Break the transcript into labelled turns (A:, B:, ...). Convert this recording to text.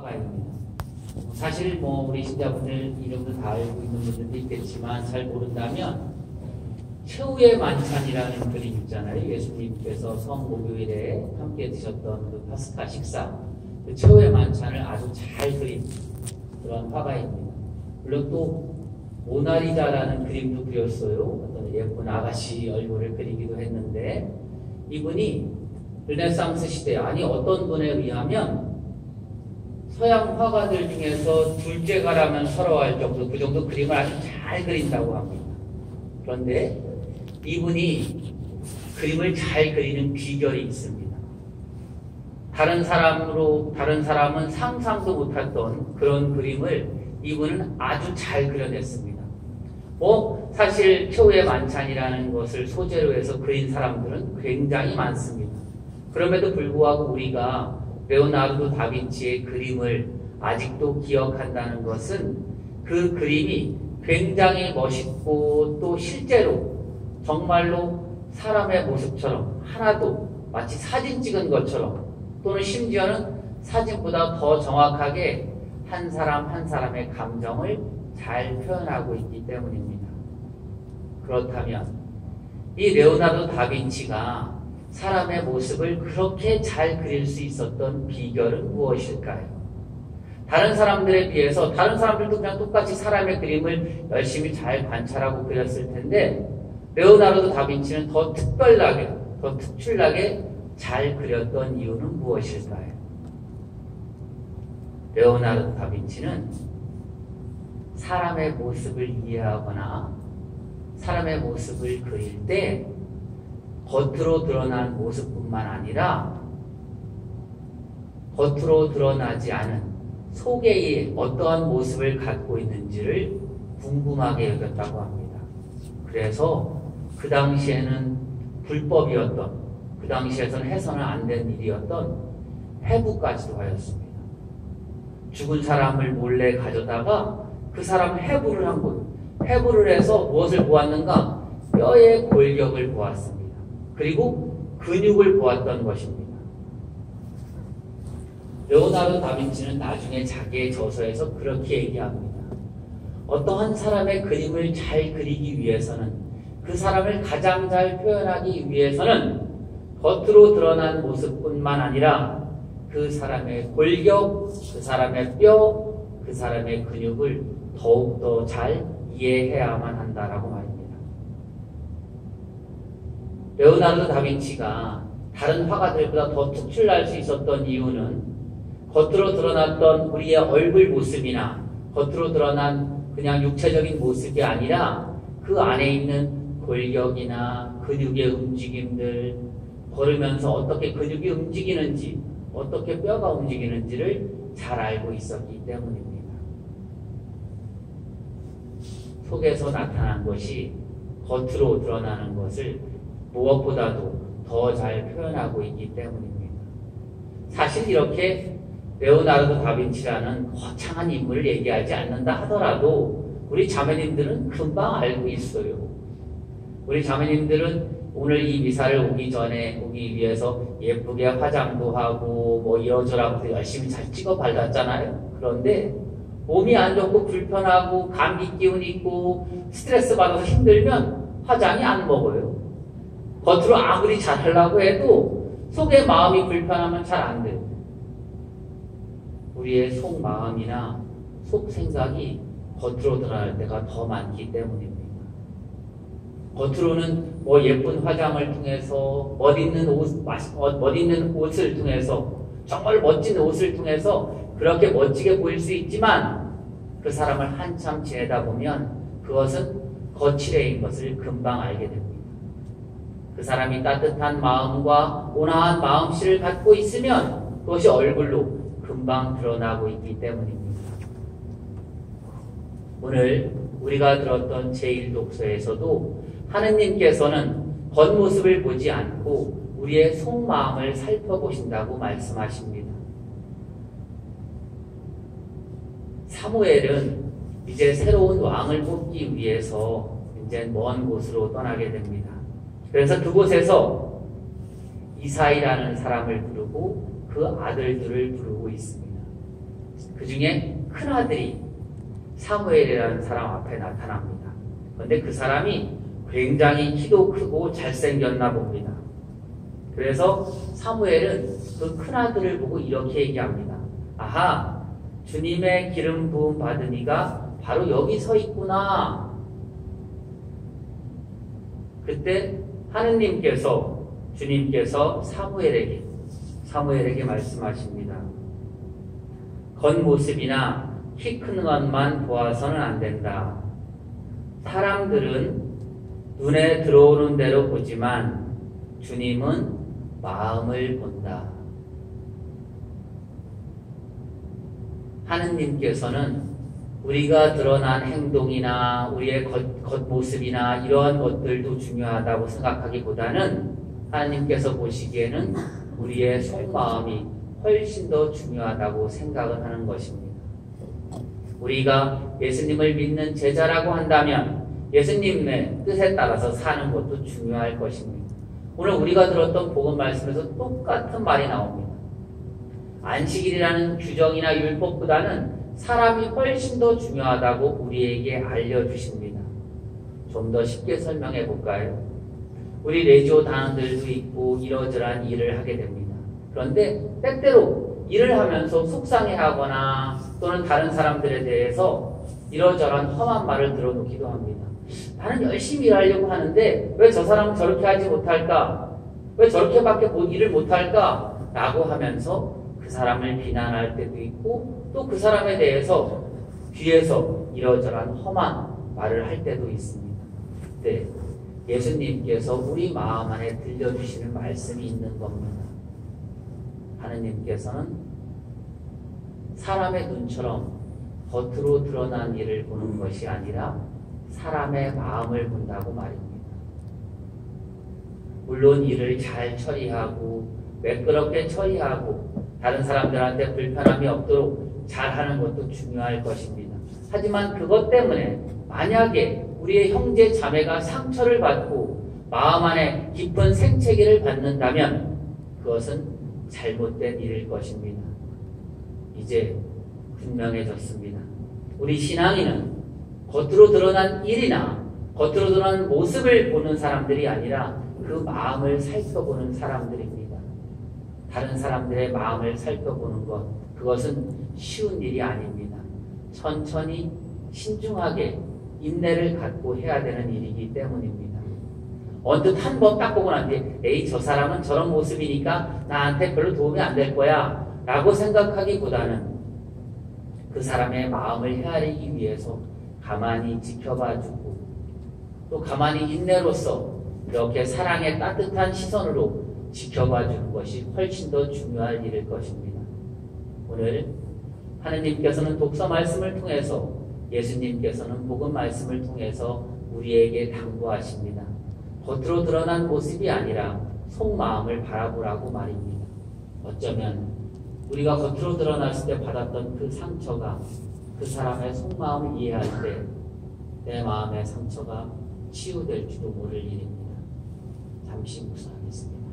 A: 화가입니다. 사실 우리 신자분들 이름도 다 알고 있는 분들도 있겠지만 잘 모른다면 최후의 만찬이라는 그림 있잖아요. 예수님께서 성목요일에 함께 드셨던 그 파스카 식사, 그 최후의 만찬을 아주 잘 그린 그런 화가입니다. 물론 또 모나리자라는 그림도 그렸어요. 어떤 예쁜 아가씨 얼굴을 그리기도 했는데, 이분이 르네상스 시대, 아니 어떤 분에 의하면 서양 화가들 중에서 둘째가라면 서러워할 정도, 그 정도 그림을 아주 잘 그린다고 합니다. 그런데 이분이 그림을 잘 그리는 비결이 있습니다. 다른 사람은 상상도 못했던 그런 그림을 이분은 아주 잘 그려냈습니다. 사실 최후의 만찬이라는 것을 소재로 해서 그린 사람들은 굉장히 많습니다. 그럼에도 불구하고 우리가 레오나르도 다빈치의 그림을 아직도 기억한다는 것은 그 그림이 굉장히 멋있고 또 실제로 정말로 사람의 모습처럼 하나도 마치 사진 찍은 것처럼, 또는 심지어는 사진보다 더 정확하게 한 사람 한 사람의 감정을 잘 표현하고 있기 때문입니다. 그렇다면 이 레오나르도 다빈치가 사람의 모습을 그렇게 잘 그릴 수 있었던 비결은 무엇일까요? 다른 사람들에 비해서, 다른 사람들도 그냥 똑같이 사람의 그림을 열심히 잘 관찰하고 그렸을 텐데, 레오나르도 다빈치는 더 특별하게, 더 특출나게 잘 그렸던 이유는 무엇일까요? 레오나르도 다빈치는 사람의 모습을 이해하거나 사람의 모습을 그릴 때 겉으로 드러난 모습뿐만 아니라 겉으로 드러나지 않은 속에 어떠한 모습을 갖고 있는지를 궁금하게 여겼다고 합니다. 그래서 그 당시에는 불법이었던, 그 당시에서는 해서는 안 된 일이었던 해부까지도 하였습니다. 죽은 사람을 몰래 가져다가 그 사람 해부를 한 거예요. 해부를 해서 무엇을 보았는가? 뼈의 골격을 보았습니다. 그리고 근육을 보았던 것입니다. 레오나르도 다빈치는 나중에 자기의 저서에서 그렇게 얘기합니다. 어떠한 사람의 그림을 잘 그리기 위해서는, 그 사람을 가장 잘 표현하기 위해서는 겉으로 드러난 모습뿐만 아니라 그 사람의 골격, 그 사람의 뼈, 그 사람의 근육을 더욱더 잘 이해해야만 한다라고 말입니다. 레오나르도 다빈치가 다른 화가들보다 더 특출날 수 있었던 이유는 겉으로 드러났던 우리의 얼굴 모습이나 겉으로 드러난 그냥 육체적인 모습이 아니라 그 안에 있는 골격이나 근육의 움직임들, 걸으면서 어떻게 근육이 움직이는지, 어떻게 뼈가 움직이는지를 잘 알고 있었기 때문입니다. 속에서 나타난 것이 겉으로 드러나는 것을 무엇보다도 더 잘 표현하고 있기 때문입니다. 사실 이렇게 레오나르도 다빈치라는 거창한 인물을 얘기하지 않는다 하더라도 우리 자매님들은 금방 알고 있어요. 우리 자매님들은 오늘 이 미사를 오기 위해서 예쁘게 화장도 하고 이러저러하고 열심히 잘 찍어 발랐잖아요. 그런데 몸이 안 좋고 불편하고 감기 기운 있고 스트레스 받아서 힘들면 화장이 안 먹어요. 겉으로 아무리 잘하려고 해도 속에 마음이 불편하면 잘 안 돼요. 우리의 속 마음이나 속 생각이 겉으로 드러날 때가 더 많기 때문입니다. 겉으로는 예쁜 화장을 통해서, 멋있는 옷을 통해서, 정말 멋진 옷을 통해서 그렇게 멋지게 보일 수 있지만 그 사람을 한참 지내다 보면 그것은 거칠애인 것을 금방 알게 됩니다. 그 사람이 따뜻한 마음과 온화한 마음씨를 갖고 있으면 그것이 얼굴로 금방 드러나고 있기 때문입니다. 오늘 우리가 들었던 제1독서에서도 하느님께서는 겉모습을 보지 않고 우리의 속마음을 살펴보신다고 말씀하십니다. 사무엘은 이제 새로운 왕을 뽑기 위해서 이제 먼 곳으로 떠나게 됩니다. 그래서 그곳에서 이사이라는 사람을 부르고 그 아들들을 부르고 있습니다. 그 중에 큰아들이 사무엘이라는 사람 앞에 나타납니다. 그런데 그 사람이 굉장히 키도 크고 잘생겼나 봅니다. 그래서 사무엘은 그 큰아들을 보고 이렇게 얘기합니다. 아하, 주님의 기름 부음 받은 이가 바로 여기 서 있구나. 그때 주님께서 사무엘에게 말씀하십니다. 겉모습이나 키 큰 것만 보아서는 안 된다. 사람들은 눈에 들어오는 대로 보지만 주님은 마음을 본다. 하느님께서는 우리가 드러난 행동이나 우리의 겉모습이나 이러한 것들도 중요하다고 생각하기보다는 하나님께서 보시기에는 우리의 속마음이 훨씬 더 중요하다고 생각을 하는 것입니다. 우리가 예수님을 믿는 제자라고 한다면 예수님의 뜻에 따라서 사는 것도 중요할 것입니다. 오늘 우리가 들었던 복음 말씀에서 똑같은 말이 나옵니다. 안식일이라는 규정이나 율법보다는 사람이 훨씬 더 중요하다고 우리에게 알려주십니다. 좀 더 쉽게 설명해 볼까요? 우리 레지오 단원들도 있고 이러저러한 일을 하게 됩니다. 그런데 때때로 일을 하면서 속상해하거나 또는 다른 사람들에 대해서 이러저러한 험한 말을 들어놓기도 합니다. 나는 열심히 일하려고 하는데 왜 저 사람은 저렇게 하지 못할까? 왜 저렇게밖에 일을 못할까? 라고 하면서 그 사람을 비난할 때도 있고 또 그 사람에 대해서 뒤에서 이러저러한 험한 말을 할 때도 있습니다. 네, 예수님께서 우리 마음 안에 들려주시는 말씀이 있는 겁니다. 하느님께서는 사람의 눈처럼 겉으로 드러난 일을 보는 것이 아니라 사람의 마음을 본다고 말입니다. 물론 일을 잘 처리하고 매끄럽게 처리하고 다른 사람들한테 불편함이 없도록 잘하는 것도 중요할 것입니다. 하지만 그것 때문에 만약에 우리의 형제 자매가 상처를 받고 마음 안에 깊은 생채기를 받는다면 그것은 잘못된 일일 것입니다. 이제 분명해졌습니다. 우리 신앙인은 겉으로 드러난 일이나 겉으로 드러난 모습을 보는 사람들이 아니라 그 마음을 살펴보는 사람들입니다. 다른 사람들의 마음을 살펴보는 것, 그것은 쉬운 일이 아닙니다. 천천히 신중하게 인내를 갖고 해야 되는 일이기 때문입니다. 언뜻 한 번 딱 보고 난 뒤에 에이 저 사람은 저런 모습이니까 나한테 별로 도움이 안 될 거야 라고 생각하기보다는 그 사람의 마음을 헤아리기 위해서 가만히 지켜봐주고 또 가만히 인내로서 이렇게 사랑의 따뜻한 시선으로 지켜봐주는 것이 훨씬 더 중요한 일일 것입니다. 오늘 하느님께서는 독서 말씀을 통해서 예수님께서는 복음 말씀을 통해서 우리에게 당부하십니다. 겉으로 드러난 모습이 아니라 속마음을 바라보라고 말입니다. 어쩌면 우리가 겉으로 드러났을 때 받았던 그 상처가 그 사람의 속마음을 이해할 때 내 마음의 상처가 치유될지도 모를 일입니다. 잠시 묵상하겠습니다.